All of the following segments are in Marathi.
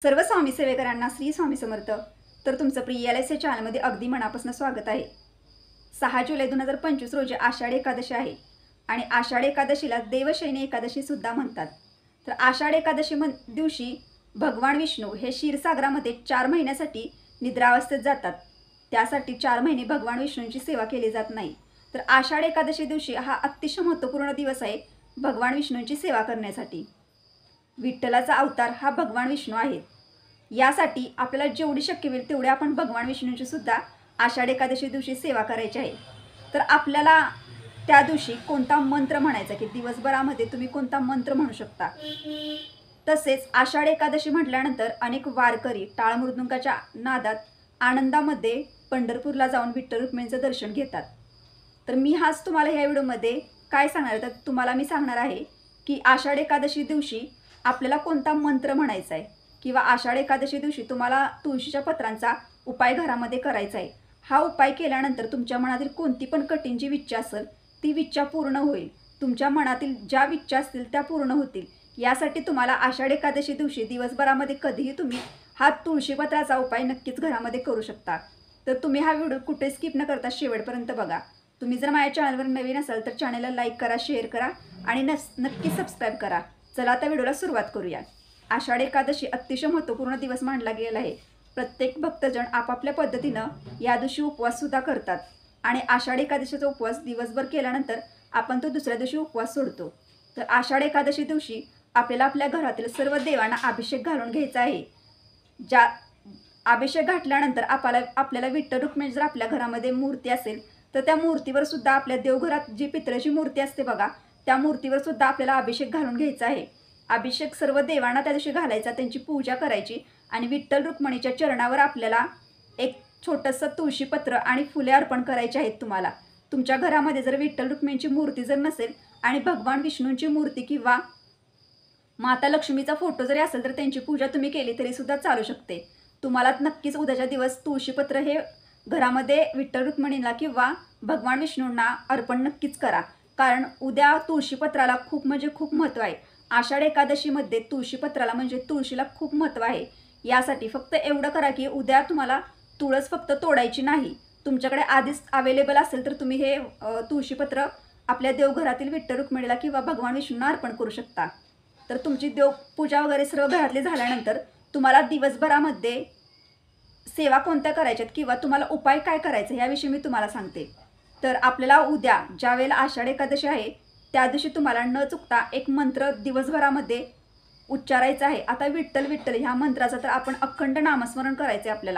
सर्व स्वामी सेवेकरांना श्री स्वामी समर्थ. तर तुमचं प्रिय LIC चॅनलमध्ये अगदी मनापासून स्वागत आहे. 6 जुलै 2025 रोजी आषाढी एकादशी आहे आणि आषाढी एकादशीला देवशयनी एकादशी सुद्धा म्हणतात. तर आषाढी एकादशी दिवशी भगवान विष्णू हे क्षीरसागरामध्ये 4 महिन्यासाठी निद्रावस्थेत जातात. त्यासाठी 4 महिने भगवान विष्णूंची सेवा केली जात नाही. तर आषाढी एकादशी दिवशी हा अतिशय महत्त्वपूर्ण दिवस आहे भगवान विष्णूंची सेवा करण्यासाठी. विठ्ठलाचा अवतार हा भगवान विष्णू आहे. यासाठी आपल्याला जेवढी शक्य होईल तेवढे आपण भगवान विष्णूंची सुद्धा आषाढी एकादशी दिवशी सेवा करायची आहे. तर आपल्याला त्या दिवशी कोणता मंत्र म्हणायचा की दिवसभरामध्ये तुम्ही कोणता मंत्र म्हणू शकता. तसेच आषाढी एकादशी म्हटल्यानंतर अनेक वारकरी टाळ मृदुंगाच्या नादात आनंदामध्ये पंढरपूरला जाऊन विठ्ठल रुक्मिणीचं दर्शन घेतात. तर मी हाच तुम्हाला ह्या व्हिडिओमध्ये काय सांगणार तर तुम्हाला मी सांगणार आहे की आषाढी एकादशी दिवशी आपल्याला कोणता मंत्र म्हणायचा आहे किंवा आषाढी एकादशी दिवशी तुम्हाला तुळशीच्या पत्रांचा उपाय घरामध्ये करायचा आहे. हा उपाय केल्यानंतर तुमच्या मनातील कोणती पण कठीण जी इच्छा असेल ती इच्छा पूर्ण होईल. तुमच्या मनातील ज्या इच्छा असतील त्या पूर्ण होतील. यासाठी तुम्हाला आषाढी एकादशी दिवशी दिवसभरामध्ये कधीही तुम्ही हा तुळशीपत्राचा उपाय नक्कीच घरामध्ये करू शकता. तर तुम्ही हा व्हिडिओ कुठे स्किप न करता शेवटपर्यंत बघा. तुम्ही जर माझ्या चॅनलवर नवीन असाल तर चॅनलला लाईक करा, शेअर करा आणि नक्की सबस्क्राईब करा. चला आता व्हिडिओला सुरुवात करूया. आषाढी एकादशी अतिशय महत्त्वपूर्ण दिवस मानला गेला आहे. प्रत्येक भक्तजण आपापल्या पद्धतीनं या दिवशी उपवास सुद्धा करतात आणि आषाढी एकादशीचा उपवास दिवसभर केल्यानंतर आपण तो दुसऱ्या दिवशी उपवास सोडतो. तर आषाढी एकादशी दिवशी आपल्याला आपल्या घरातील सर्व देवांना अभिषेक घालून घ्यायचा आहे. ज्या अभिषेक घातल्यानंतर आपल्याला विठ्ठल रुक्मिणी जर आपल्या घरामध्ये मूर्ती असेल तर त्या मूर्तीवर सुद्धा आपल्या देवघरात जी पितळेची मूर्ती असते बघा त्या मूर्तीवर सुद्धा आपल्याला अभिषेक घालून घ्यायचा आहे. अभिषेक सर्व देवांना त्या दिवशी घालायचा, त्यांची पूजा करायची आणि विठ्ठल रुक्मिणीच्या चरणावर आपल्याला एक छोटंसं तुळशीपत्र आणि फुले अर्पण करायची आहेत. तुम्हाला तुमच्या घरामध्ये जर विठ्ठल रुक्मिणीची मूर्ती जर नसेल आणि भगवान विष्णूंची मूर्ती किंवा माता लक्ष्मीचा फोटो जरी असेल तर त्यांची पूजा तुम्ही केली तरी सुद्धा चालू शकते. तुम्हाला नक्कीच उद्याच्या दिवस तुळशीपत्र हे घरामध्ये विठ्ठल रुक्मिणीला किंवा भगवान विष्णूंना अर्पण नक्कीच करा. कारण उद्या तुळशीपत्राला खूप म्हणजे खूप महत्त्व आहे. आषाढ एकादशीमध्ये तुळशीपत्राला म्हणजे तुळशीला खूप महत्त्व आहे. यासाठी फक्त एवढं करा की उद्या तुम्हाला तुळस फक्त तोडायची नाही. तुमच्याकडे आधीच अवेलेबल असेल तर तुम्ही हे तुळशीपत्र आपल्या देवघरातील विठ्ठल रुक्मिणीला किंवा भगवान विष्णूंना अर्पण करू शकता. तर तुमची देवपूजा वगैरे सर्व घरातली झाल्यानंतर तुम्हाला दिवसभरामध्ये सेवा कोणत्या करायच्यात किंवा तुम्हाला उपाय काय करायचे याविषयी मी तुम्हाला सांगते. तर आपल्याला उद्या ज्या वेळेला आषाढ एकादशी आहे त्या दिवशी तुम्हाला न चुकता एक मंत्र दिवसभरामध्ये उच्चारायचा आहे. आता विठ्ठल विठ्ठल ह्या मंत्राचं तर आपण अखंड नामस्मरण करायचं आहे.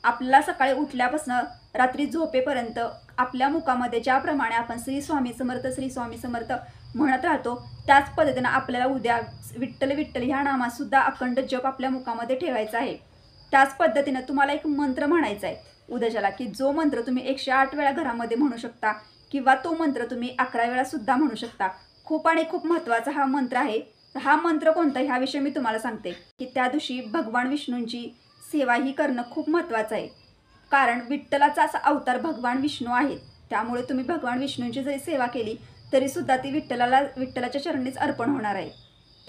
आपल्याला सकाळी उठल्यापासून रात्री झोपेपर्यंत आपल्या मुखामध्ये ज्याप्रमाणे आपण श्री स्वामी समर्थ श्री स्वामी समर्थ म्हणत राहतो त्याच पद्धतीनं आपल्याला उद्या विठ्ठल विठ्ठल ह्या नामासुद्धा अखंड जप आपल्या मुखामध्ये ठेवायचा आहे. त्याच पद्धतीनं तुम्हाला एक मंत्र म्हणायचा आहे उद्याच्याला की जो मंत्र तुम्ही 108 वेळा घरामध्ये म्हणू शकता किंवा तो मंत्र तुम्ही 11 वेळा सुद्धा म्हणू शकता. खूप आणि खूप महत्त्वाचा हा मंत्र आहे. हा मंत्र कोणता ह्याविषयी मी तुम्हाला सांगते की त्या दिवशी भगवान विष्णूंची सेवा ही करणं खूप महत्त्वाचं आहे. कारण विठ्ठलाचा असा अवतार भगवान विष्णू आहेत. त्यामुळे तुम्ही भगवान विष्णूंची जरी सेवा केली तरीसुद्धा ती विठ्ठलाच्या चरणीच अर्पण होणार आहे.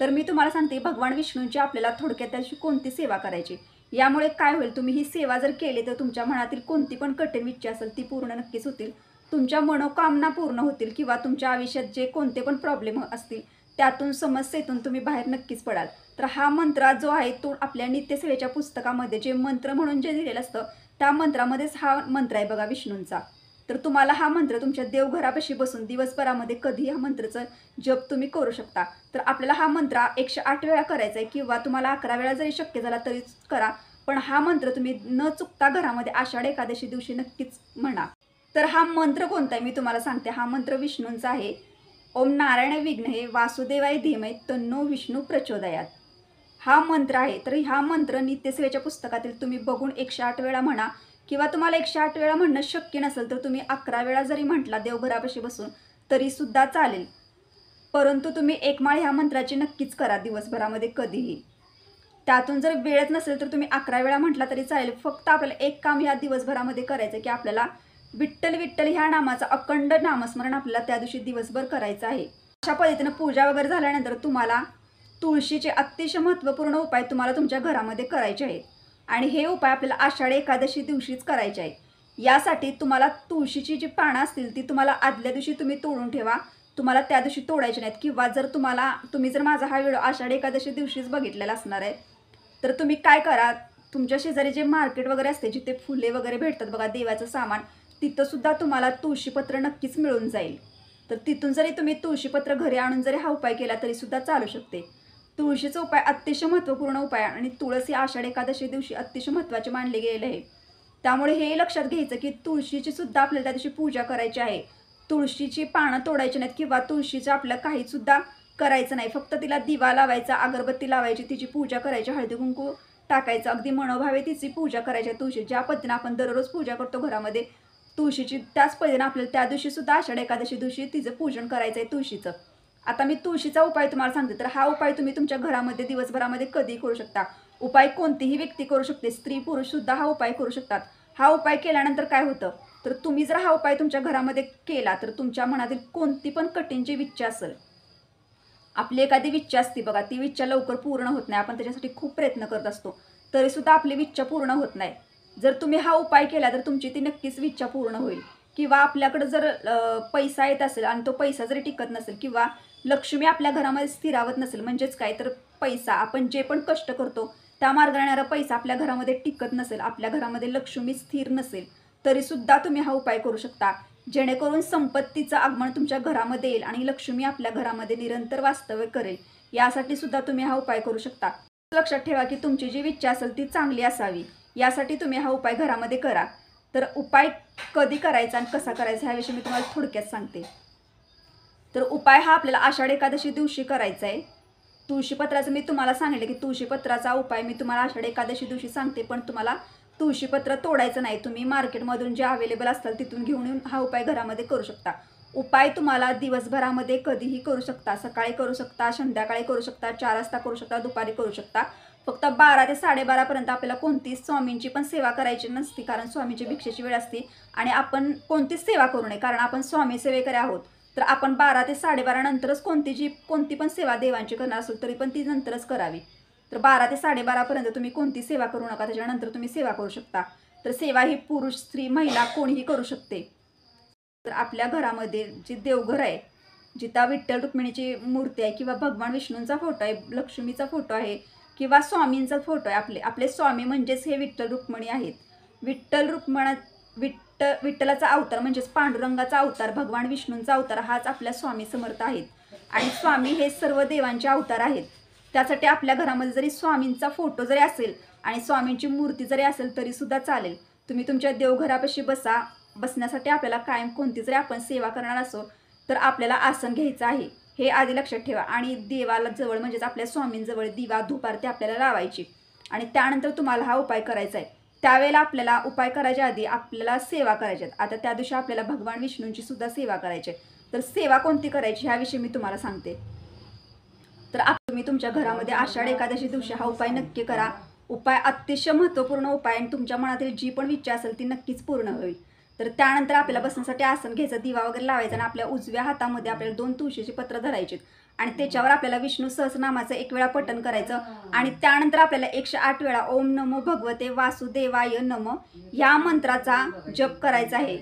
तर मी तुम्हाला सांगते भगवान विष्णूंची आपल्याला थोडक्यात त्याची कोणती सेवा करायची. यामुळे काय होईल, तुम्ही ही सेवा जर केली तर तुमच्या मनातील कोणती पण कठीण इच्छा असेल ती पूर्ण नक्कीच होतील. तुमच्या मनोकामना पूर्ण होतील किंवा तुमच्या आयुष्यात जे कोणते पण प्रॉब्लेम असतील त्यातून समस्येतून तुम्ही बाहेर नक्कीच पडाल. तर हा मंत्र जो आहे तो आपल्या नित्यसेवेच्या पुस्तकामध्ये जे मंत्र म्हणून जे दिलेलं असतं त्या मंत्रामध्येच हा मंत्र आहे बघा विष्णूंचा. तर तुम्हाला हा मंत्र तुमच्या देवघरापाशी बसून दिवसभरामध्ये कधी हा मंत्राचं जप तुम्ही करू शकता. तर आपल्याला हा मंत्र 108 वेळा करायचा आहे किंवा तुम्हाला 11 वेळा जरी शक्य झाला तरीच करा. पण हा मंत्र तुम्ही न चुकता घरामध्ये आषाढ एकादशी दिवशी नक्कीच म्हणा. तर हा मंत्र कोणता आहे मी तुम्हाला सांगते. हा मंत्र विष्णूंचा आहे. ओम नारायण विघ्नहे वासुदेवाय धीमहि तन्नो विष्णू प्रचोदयात. हा मंत्र आहे. तर हा मंत्र नित्यसेवेच्या पुस्तकातील तुम्ही बघून 108 वेळा म्हणा किंवा तुम्हाला 108 वेळा म्हणणं शक्य नसेल तर तुम्ही 11 वेळा जरी म्हटला देवघरापाशी बसून तरीसुद्धा चालेल. परंतु तुम्ही एक माळ ह्या मंत्राची नक्कीच करा दिवसभरामध्ये कधीही. त्यातून जर वेळच नसेल तर तुम्ही 11 वेळा म्हटला तरी चालेल. फक्त आपल्याला एक काम ह्या दिवसभरामध्ये करायचं की आपल्याला विठ्ठल विठ्ठल ह्या नामाचं अखंड नामस्मरण आपल्याला त्या दिवशी दिवसभर करायचं आहे. अशा पद्धतीनं पूजा वगैरे झाल्यानंतर तुम्हाला तुळशीचे अतिशय महत्त्वपूर्ण उपाय तुम्हाला तुमच्या घरामध्ये करायचे आहेत आणि हे उपाय आपल्याला आषाढी एकादशी दिवशीच करायचे आहे। यासाठी तुम्हाला तुळशीची जी पानं असतील ती तुम्हाला आदल्या दिवशी तुम्ही तोडून ठेवा, तुम्हाला त्या दिवशी तोडायचे नाहीत। किंवा जर तुम्ही जर माझा हा व्हिडिओ आषाढी एकादशी दिवशीच बघितलेला असणार आहे तर तुम्ही काय करा, तुमच्या शेजारी जे मार्केट वगैरे असते जिथे फुले वगैरे भेटतात बघा, देवाचं सामान, तिथं सुद्धा तुम्हाला तुळशीपत्र नक्कीच मिळून जाईल। तर तिथून जरी तुम्ही तुळशीपत्र घरी आणून जरी हा उपाय केला तरी सुद्धा चालू शकते। तुळशीचा उपाय अतिशय महत्त्वपूर्ण उपाय आणि तुळस ही आषाढी एकादशी दिवशी अतिशय महत्त्वाचे मानले गेलेले आहे। त्यामुळे हे लक्षात घ्यायचं की तुळशीची सुद्धा आपल्याला त्या दिवशी पूजा करायची आहे। तुळशीची पानं तोडायची नाहीत किंवा तुळशीचं आपलं काही सुद्धा करायचं नाही, फक्त तिला दिवा लावायचा, अगरबत्ती लावायची, तिची पूजा करायची, हळदी कुंकू टाकायचं, अगदी मनोभावे तिची पूजा करायची। तुळशी ज्या पद्धतीने आपण दररोज पूजा करतो घरामध्ये तुळशीची, त्याच पद्धतीने आपल्याला त्या दिवशी सुद्धा आषाढी एकादशी दिवशी तिचं पूजन करायचं आहे तुळशीचं। आता मी तुळशीचा उपाय तुम्हाला सांगते, तर हा उपाय तुम्ही तुमच्या घरामध्ये दिवसभरामध्ये कधी करू शकता। उपाय कोणतीही व्यक्ती करू शकते, स्त्री पुरुष सुद्धा हा उपाय करू शकतात। हा उपाय केल्यानंतर काय होतं, तर तुम्ही जर हा उपाय तुमच्या घरामध्ये केला तर तुमच्या मनातील कोणती पण कठीण जी इच्छा असेल, आपली एखादी इच्छा असते बघा, ती इच्छा लवकर पूर्ण होत नाही, आपण त्याच्यासाठी खूप प्रयत्न करत असतो तरी सुद्धा आपली इच्छा पूर्ण होत नाही। जर तुम्ही हा उपाय केला तर तुमची ती नक्कीच इच्छा पूर्ण होईल। किंवा आपल्याकडे जर पैसा येत असेल आणि तो पैसा जरी टिकत नसेल किंवा लक्ष्मी आपल्या घरामध्ये स्थिरावत नसेल, म्हणजेच काय तर पैसा, आपण जे पण कष्ट करतो त्या मार्गाने येणारा पैसा आपल्या घरामध्ये टिकत नसेल, आपल्या घरामध्ये लक्ष्मी स्थिर नसेल, तरी सुद्धा तुम्ही हा उपाय करू शकता, जेणेकरून संपत्तीचं आगमन तुमच्या घरामध्ये येईल आणि लक्ष्मी आपल्या घरामध्ये निरंतर वास्तव्य करेल। यासाठी सुद्धा तुम्ही हा उपाय करू शकता। लक्षात ठेवा की तुमची जी इच्छा असेल ती चांगली असावी, यासाठी तुम्ही हा उपाय घरामध्ये करा। तर उपाय कधी करायचा आणि कसा करायचा ह्याविषयी मी तुम्हाला थोडक्यात सांगते। तर उपाय हा आपल्याला आषाढी एकादशी दिवशी करायचा आहे। तुळशीपत्राचं मी तुम्हाला सांगितलं की तुळशीपत्राचा उपाय मी तुम्हाला आषाढी एकादशी दिवशी सांगते, पण तुम्हाला तुळशीपत्र तोडायचं नाही, तुम्ही मार्केटमधून जे अवेलेबल असतात तिथून घेऊन येऊन हा उपाय घरामध्ये करू शकता। उपाय तुम्हाला दिवसभरामध्ये कधीही करू शकता, सकाळी करू शकता, संध्याकाळी करू शकता, 4 वाजता करू शकता, दुपारी करू शकता। फक्त 12 ते 12:30 पर्यंत आपल्याला कोणतीच स्वामींची पण सेवा करायची नसते, कारण स्वामींची भिक्षेची वेळ असते आणि आपण कोणतीच सेवा करू नये, कारण आपण स्वामी सेवेकरी आहोत। तर आपण 12 ते 12:30 नंतरच कोणती पण सेवा देवांची करणार असेल तरी पण ती नंतरच करावी। तर 12 ते 12:30 पर्यंत तुम्ही कोणती सेवा करू नका, त्याच्यानंतर तुम्ही सेवा करू शकता। तर सेवा ही पुरुष स्त्री महिला कोणीही करू शकते। तर आपल्या घरामध्ये जे देवघर आहे, जिथं विठ्ठल रुक्मिणीची मूर्ती आहे किंवा भगवान विष्णूंचा फोटो आहे, लक्ष्मीचा फोटो आहे किंवा स्वामींचा फोटो आहे, आपले स्वामी म्हणजेच हे विठ्ठल रुक्मिणी आहेत। विठ्ठलाचा अवतार म्हणजेच पांडुरंगाचा अवतार, भगवान विष्णूंचा अवतार हाच आपल्या स्वामी समर्थ आहेत आणि स्वामी हे सर्व देवांचे अवतार आहेत। त्यासाठी आपल्या घरामध्ये जरी स्वामींचा फोटो जरी असेल आणि स्वामींची मूर्ती जरी असेल तरी सुद्धा चालेल। तुम्ही तुमच्या देवघरापाशी बसा, बसण्यासाठी आपल्याला कायम कोणती जरी आपण सेवा करणार असो तर आपल्याला आसन घ्यायचं आहे, हे आधी लक्षात ठेवा। आणि देवाला जवळ म्हणजेच आपल्या स्वामींजवळ दिवा धूप आरती आपल्याला लावायची आणि त्यानंतर तुम्हाला हा उपाय करायचा आहे। त्यावेळेला आपल्याला उपाय करायच्या आधी आपल्याला सेवा करायच्या आहेत। आता त्या दिवशी आपल्याला भगवान विष्णूंची सुद्धा सेवा करायची आहे, तर सेवा कोणती करायची ह्याविषयी मी तुम्हाला सांगते। तर तुम्ही तुमच्या घरामध्ये आषाढी एकादशी दिवशी हा उपाय नक्की करा। उपाय अतिशय महत्त्वपूर्ण उपाय आणि तुमच्या मनातील जी पण इच्छा असेल ती नक्कीच पूर्ण होईल। तर त्यानंतर आपल्याला बसण्यासाठी आसन घ्यायचं, दिवा वगैरे लावायचा आणि आपल्या उजव्या हातामध्ये आपल्याला 2 तुळशीची पत्र धरायची आणि त्याच्यावर आपल्याला विष्णू सहस्रनामाचं 1 वेळा पठण करायचं आणि त्यानंतर आपल्याला 108 वेळा ओम नमो भगवते वासुदेवाय नमः या मंत्राचा जप करायचा आहे।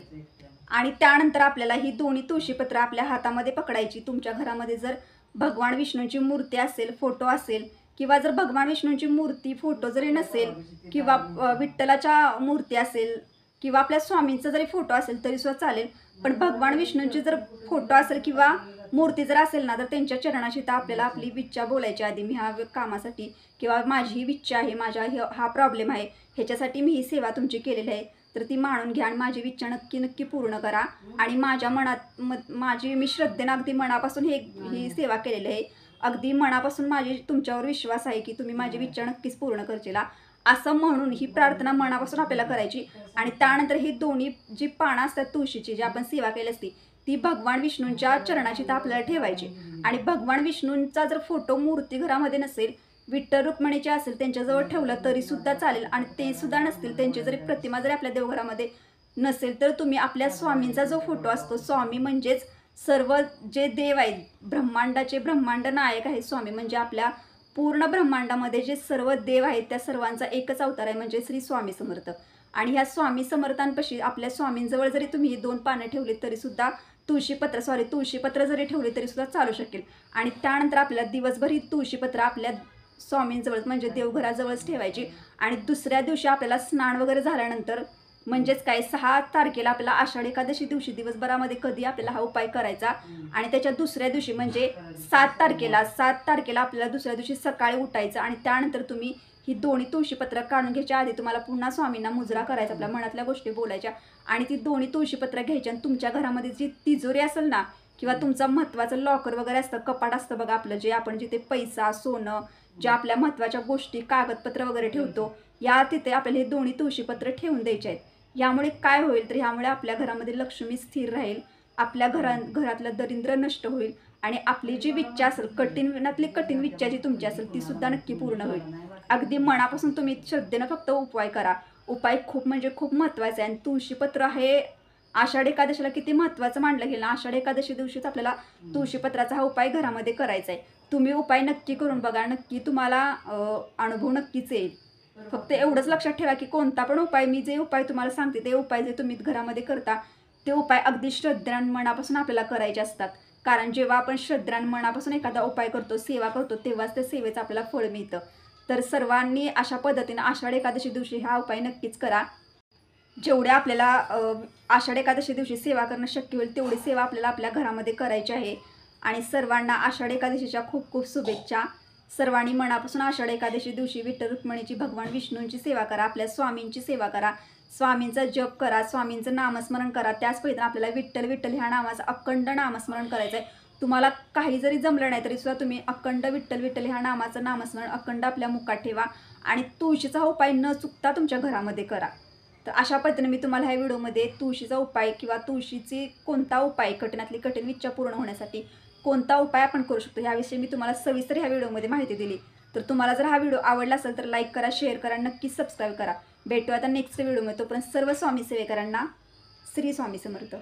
आणि त्यानंतर आपल्याला ही दोन्ही तुळशीपत्र आपल्या हातामध्ये पकडायची। तुमच्या घरामध्ये जर भगवान विष्णूंची मूर्ती असेल, फोटो असेल किंवा जर भगवान विष्णूंची मूर्ती फोटो जरी नसेल किंवा विठ्ठलाच्या मूर्ती असेल किंवा आपल्या स्वामींचा जरी फोटो असेल तरी सुद्धा चालेल, पण भगवान विष्णूंची जर फोटो असेल किंवा मूर्ती जर असेल ना तर त्यांच्या चरणाशी तर आपल्याला आपली इच्छा बोलायची आधी, मी ह्या कामासाठी किंवा माझी ही इच्छा आहे, माझा हा प्रॉब्लेम आहे, ह्याच्यासाठी मी ही सेवा तुमची केलेली आहे, तर ती मानून घ्या आणि माझी इच्छा नक्की पूर्ण करा। आणि माझ्या मनात मी श्रद्धेनं अगदी मनापासून ही सेवा केलेली आहे, अगदी मनापासून माझी तुमच्यावर विश्वास आहे की तुम्ही माझी इच्छा नक्कीच पूर्ण करशीला, असं म्हणून ही प्रार्थना मनापासून आपल्याला करायची। आणि त्यानंतर ही दोन्ही जी पानं असतात तुळशीची जी आपण सेवा केली असती ती भगवान विष्णूंच्या चरणाची तर आपल्याला ठेवायची आणि भगवान विष्णूंचा जर फोटो मूर्ती घरामध्ये नसेल, विठ्ठल रुक्मिणीचे असेल त्यांच्याजवळ ठेवलं तरी सुद्धा चालेल आणि ते सुद्धा नसतील, त्यांची जरी प्रतिमा जरी आपल्या देवघरामध्ये नसेल तर तुम्ही आपल्या स्वामींचा जो फोटो असतो, स्वामी म्हणजेच सर्व जे देव आहेत, ब्रह्मांडाचे ब्रह्मांड नायक आहे स्वामी, म्हणजे आपल्या पूर्ण ब्रह्मांडामध्ये जे सर्व देव आहेत त्या सर्वांचा एकच अवतार आहे म्हणजे श्री स्वामी समर्थ. आणि ह्या स्वामी समर्थांपाशी आपल्या स्वामींजवळ जरी तुम्ही 2 पानं ठेवली तरीसुद्धा तुळशीपत्र जरी ठेवले तरीसुद्धा चालू शकेल. आणि त्यानंतर आपल्याला दिवसभर ही तुळशीपत्र आपल्या स्वामींजवळ म्हणजे देवघराजवळच ठेवायची. आणि दुसऱ्या दिवशी आपल्याला स्नान वगैरे झाल्यानंतर म्हणजेच काय 6 तारखेला आपल्याला आषाढ एकादशी दिवशी दिवसभरामध्ये कधी आपल्याला हा उपाय करायचा. आणि त्याच्या दुसऱ्या दिवशी म्हणजे 7 तारखेला आपल्याला दुसऱ्या दिवशी सकाळी उठायचं. आणि त्यानंतर तुम्ही ही दोन्ही तुळशीपत्र काढून घ्यायच्या आधी तुम्हाला पुन्हा स्वामींना मुजरा करायचा, आपल्या मनातल्या गोष्टी बोलायच्या. आणि ती दोन्ही तुळशीपत्र घ्यायची आणि तुमच्या घरामध्ये जी तिजोरी असेल ना किंवा तुमचं महत्त्वाचं लॉकर वगैरे असतं, कपाट असतं बघा आपलं, जे आपण जिथे पैसा सोनं ज्या आपल्या महत्त्वाच्या गोष्टी कागदपत्र वगैरे ठेवतो, या तिथे आपल्याला हे दोन्ही तुळशीपत्र ठेवून द्यायचे आहेत. यामुळे काय होईल तर ह्यामुळे आपल्या घरामध्ये लक्ष्मी स्थिर राहील, आपल्या घरातलं दरिद्र नष्ट होईल आणि आपली जी इच्छा असेल कठीण इच्छा जी तुमची असेल ती सुद्धा नक्की पूर्ण होईल. अगदी मनापासून तुम्ही श्रद्धेनं फक्त उपाय करा. उपाय खूप म्हणजे खूप महत्त्वाचा आहे. आणि तुळशीपत्र हे आषाढ एकादशीला किती महत्त्वाचं मानलं गेलं. आषाढ एकादशी दिवशीच आपल्याला तुळशीपत्राचा हा उपाय घरामध्ये करायचा आहे. तुम्ही उपाय नक्की करून बघा, नक्की तुम्हाला अनुभव नक्कीच येईल. फक्त एवढंच लक्षात ठेवा की कोणता पण उपाय, मी जे उपाय तुम्हाला सांगते ते उपाय जे तुम्ही घरामध्ये करता ते उपाय अगदी श्रद्धेने मनापासून आपल्याला करायचे असतात. कारण जेव्हा आपण श्रद्धेने मनापासून एखादा उपाय करतो, सेवा करतो, तेव्हाच त्या सेवेचं आपल्याला फळ मिळतं. तर सर्वांनी अशा पद्धतीने आषाढ एकादशी दिवशी हा उपाय नक्कीच करा. जेवढ्या आपल्याला आषाढ एकादशी दिवशी सेवा करणं शक्य होईल तेवढी सेवा आपल्याला आपल्या घरामध्ये करायची आहे. आणि सर्वांना आषाढ एकादशीच्या खूप खूप शुभेच्छा. सर्वांनी मनापासून आषाढ एकादशी दिवशी विठ्ठल रुक्मिणीची, भगवान विष्णूंची सेवा करा, आपल्या स्वामींची सेवा करा, स्वामींचा जप करा, स्वामींचं नामस्मरण करा. त्याच पद्धतीने आपल्याला विठ्ठल विठ्ठल ह्या नामाचं अखंड नामस्मरण करायचं आहे. तुम्हाला काही जरी जमलं नाही तरी सुद्धा तुम्ही अखंड विठ्ठल विठ्ठल ह्या नामाचं नामस्मरण अखंड आपल्या मुखात ठेवा आणि तुळशीचा उपाय न चुकता तुमच्या घरामध्ये करा. तर अशा पद्धतीने मी तुम्हाला ह्या व्हिडिओमध्ये तुळशीचा उपाय किंवा तुळशीची कोणता उपाय, कठीण इच्छा पूर्ण होण्यासाठी कोणता उपाय आपण करू शकतो याविषयी मी तुम्हाला सविस्तर ह्या व्हिडिओमध्ये माहिती दिली. तर तुम्हाला जर हा व्हिडिओ आवडला असेल तर लाईक करा, शेअर करा, नक्की सबस्क्राईब करा. भेटू आता नेक्स्ट व्हिडिओमध्ये. तोपर्यंत सर्व स्वामी सेवेकरांना श्री स्वामी समर्थ.